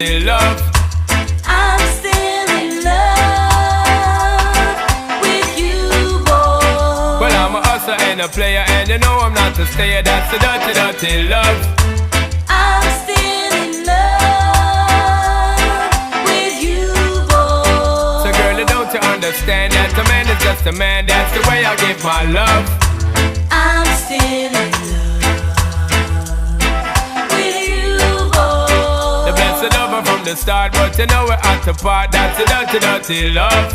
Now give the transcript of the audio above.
love. I'm still in love with you, boy. Well, I'm a hustler and a player, and you know I'm not a stayer. That's the dirty, dirty love. I'm still in love with you, boy. So girl, don't you understand that a man is just a man? That's the way I give my love. I'm still in love with you, boy. The blessed lover from the start, but you know we're at the part. That's the dirty, dirty love.